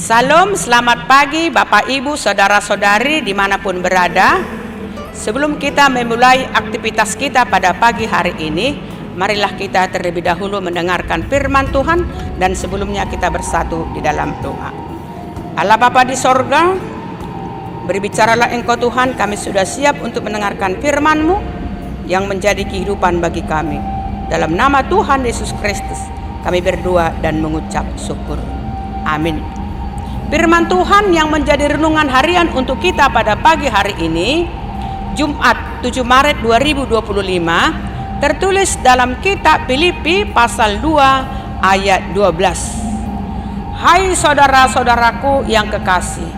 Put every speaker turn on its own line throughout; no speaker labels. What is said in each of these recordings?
Salam, selamat pagi Bapak Ibu, Saudara-saudari dimanapun berada. Sebelum kita memulai aktivitas kita pada pagi hari ini, marilah kita terlebih dahulu mendengarkan firman Tuhan, dan sebelumnya kita bersatu di dalam doa. Allah Bapa di sorga, berbicaralah Engkau Tuhan, kami sudah siap untuk mendengarkan firman-Mu yang menjadi kehidupan bagi kami. Dalam nama Tuhan Yesus Kristus kami berdoa dan mengucap syukur. Amin. Firman Tuhan yang menjadi renungan harian untuk kita pada pagi hari ini, Jumat 7 Maret 2025, tertulis dalam kitab Filipi pasal 2 ayat 12. Hai saudara-saudaraku yang kekasih,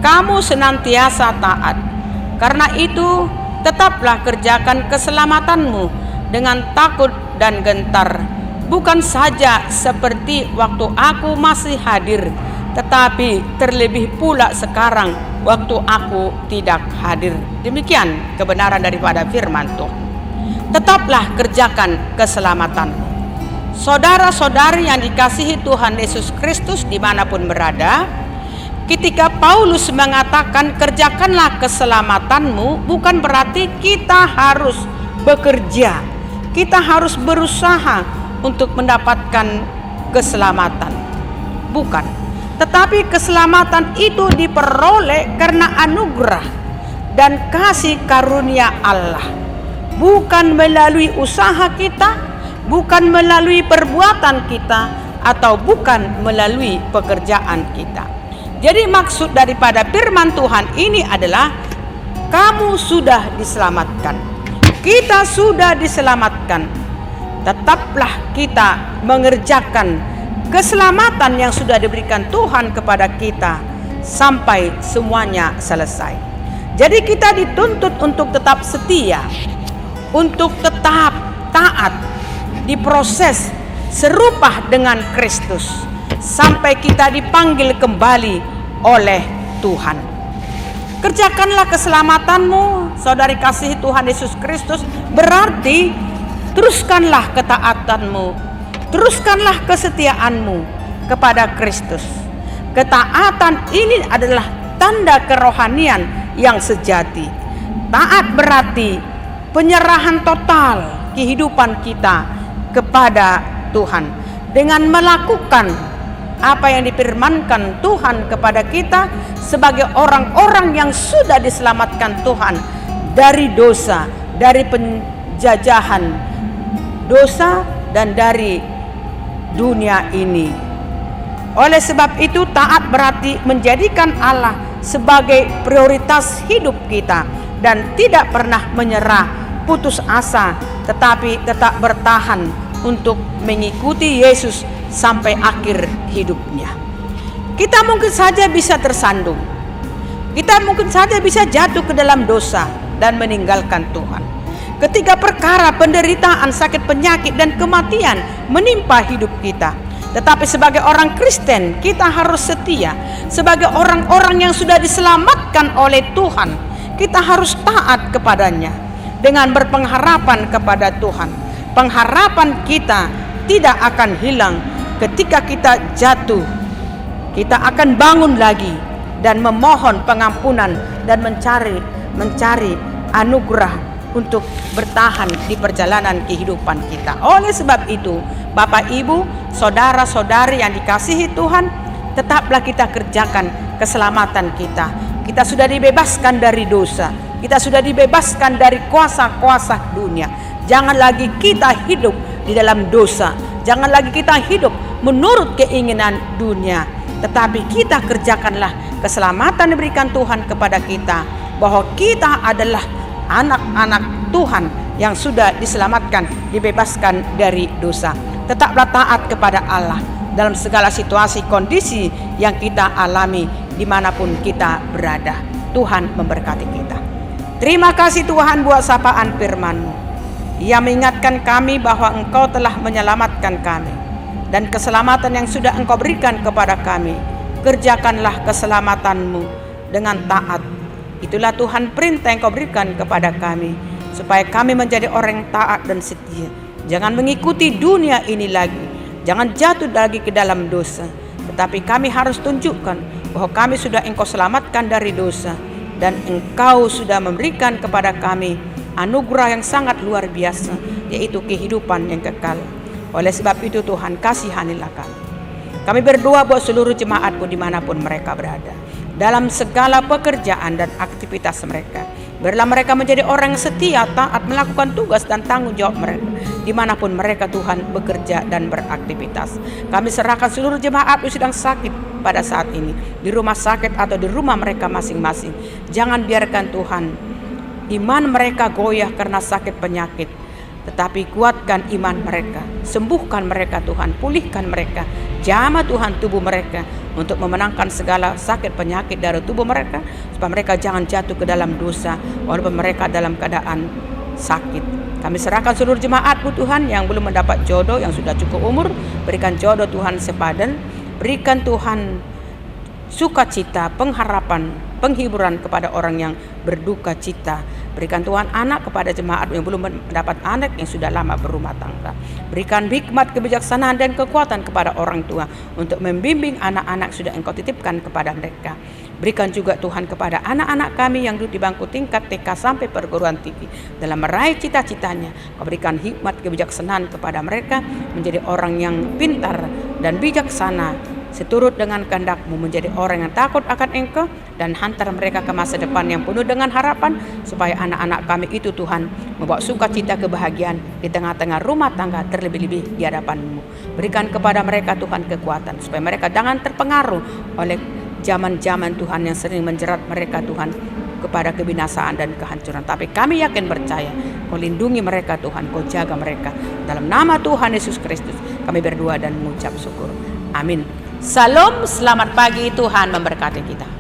kamu senantiasa taat. Karena itu, tetaplah kerjakan keselamatanmu dengan takut dan gentar, bukan saja seperti waktu aku masih hadir, tetapi terlebih pula sekarang waktu aku tidak hadir. Demikian kebenaran daripada firman Tuhan. Tetaplah kerjakan keselamatanmu. Saudara-saudari yang dikasihi Tuhan Yesus Kristus dimanapun berada, ketika Paulus mengatakan kerjakanlah keselamatanmu, bukan berarti kita harus bekerja, kita harus berusaha untuk mendapatkan keselamatan. Bukan. Tetapi keselamatan itu diperoleh karena anugerah dan kasih karunia Allah. Bukan melalui usaha kita, bukan melalui perbuatan kita, atau bukan melalui pekerjaan kita. Jadi maksud daripada firman Tuhan ini adalah kamu sudah diselamatkan. Kita sudah diselamatkan. Tetaplah kita mengerjakan keselamatan yang sudah diberikan Tuhan kepada kita sampai semuanya selesai. Jadi kita dituntut untuk tetap setia, untuk tetap taat, diproses serupa dengan Kristus sampai kita dipanggil kembali oleh Tuhan. Kerjakanlah keselamatanmu, saudari kasih Tuhan Yesus Kristus, berarti teruskanlah ketaatanmu, teruskanlah kesetiaanmu kepada Kristus. Ketaatan ini adalah tanda kerohanian yang sejati. Taat berarti penyerahan total kehidupan kita kepada Tuhan, dengan melakukan apa yang difirmankan Tuhan kepada kita sebagai orang-orang yang sudah diselamatkan Tuhan dari dosa, dari penjajahan dosa, dan dari dunia ini. Oleh sebab itu, taat berarti menjadikan Allah sebagai prioritas hidup kita dan tidak pernah menyerah, putus asa, tetapi tetap bertahan untuk mengikuti Yesus sampai akhir hidupnya. Kita mungkin saja bisa tersandung, kita mungkin saja bisa jatuh ke dalam dosa dan meninggalkan Tuhan. Ketika perkara penderitaan, sakit, penyakit, dan kematian menimpa hidup kita. Tetapi sebagai orang Kristen, kita harus setia. Sebagai orang-orang yang sudah diselamatkan oleh Tuhan, kita harus taat kepadanya dengan berpengharapan kepada Tuhan. Pengharapan kita tidak akan hilang ketika kita jatuh. Kita akan bangun lagi dan memohon pengampunan dan mencari anugerah untuk bertahan di perjalanan kehidupan kita. Oleh sebab itu, Bapak Ibu, saudara-saudari yang dikasihi Tuhan, tetaplah kita kerjakan keselamatan kita. Kita sudah dibebaskan dari dosa, kita sudah dibebaskan dari kuasa-kuasa dunia. Jangan lagi kita hidup di dalam dosa, jangan lagi kita hidup menurut keinginan dunia, tetapi kita kerjakanlah keselamatan diberikan Tuhan kepada kita, bahwa kita adalah anak-anak Tuhan yang sudah diselamatkan, dibebaskan dari dosa. Tetaplah taat kepada Allah dalam segala situasi kondisi yang kita alami dimanapun kita berada. Tuhan memberkati kita. Terima kasih Tuhan buat sapaan firman-Mu. Ia mengingatkan kami bahwa Engkau telah menyelamatkan kami, dan keselamatan yang sudah Engkau berikan kepada kami, kerjakanlah keselamatan-Mu dengan taat. Itulah Tuhan perintah yang Kau berikan kepada kami, supaya kami menjadi orang yang taat dan setia. Jangan mengikuti dunia ini lagi, jangan jatuh lagi ke dalam dosa, tetapi kami harus tunjukkan bahwa kami sudah Engkau selamatkan dari dosa, dan Engkau sudah memberikan kepada kami anugerah yang sangat luar biasa, yaitu kehidupan yang kekal. Oleh sebab itu Tuhan, kasihanilah kami. Kami berdoa buat seluruh jemaat-Mu dimanapun mereka berada, dalam segala pekerjaan dan aktivitas mereka. Biarlah mereka menjadi orang yang setia, taat melakukan tugas dan tanggung jawab mereka dimanapun mereka Tuhan bekerja dan beraktivitas. Kami serahkan seluruh jemaat yang sedang sakit pada saat ini, di rumah sakit atau di rumah mereka masing-masing. Jangan biarkan Tuhan iman mereka goyah karena sakit penyakit, tetapi kuatkan iman mereka, sembuhkan mereka Tuhan, pulihkan mereka, jamah Tuhan tubuh mereka untuk memenangkan segala sakit penyakit dari tubuh mereka, supaya mereka jangan jatuh ke dalam dosa walaupun mereka dalam keadaan sakit. Kami serahkan seluruh jemaat-Mu Tuhan yang belum mendapat jodoh, yang sudah cukup umur, berikan jodoh Tuhan sepadan, berikan Tuhan sukacita, pengharapan, penghiburan kepada orang yang berduka cita. Berikan Tuhan anak kepada jemaat yang belum mendapat anak, yang sudah lama berumah tangga. Berikan hikmat, kebijaksanaan dan kekuatan kepada orang tua untuk membimbing anak-anak sudah Engkau titipkan kepada mereka. Berikan juga Tuhan kepada anak-anak kami yang duduk di bangku tingkat TK sampai perguruan tinggi dalam meraih cita-citanya. Kau berikan hikmat, kebijaksanaan kepada mereka menjadi orang yang pintar dan bijaksana, seturut dengan kehendak-Mu, menjadi orang yang takut akan Engkau, dan hantar mereka ke masa depan yang penuh dengan harapan, supaya anak-anak kami itu Tuhan membawa sukacita, kebahagiaan di tengah-tengah rumah tangga, terlebih-lebih di hadapan-Mu. Berikan kepada mereka Tuhan kekuatan, supaya mereka jangan terpengaruh oleh zaman-zaman Tuhan yang sering menjerat mereka Tuhan kepada kebinasaan dan kehancuran. Tapi kami yakin percaya Kau lindungi mereka Tuhan, Kau jaga mereka. Dalam nama Tuhan Yesus Kristus kami berdoa dan mengucap syukur. Amin. Salam, selamat pagi, Tuhan memberkati kita.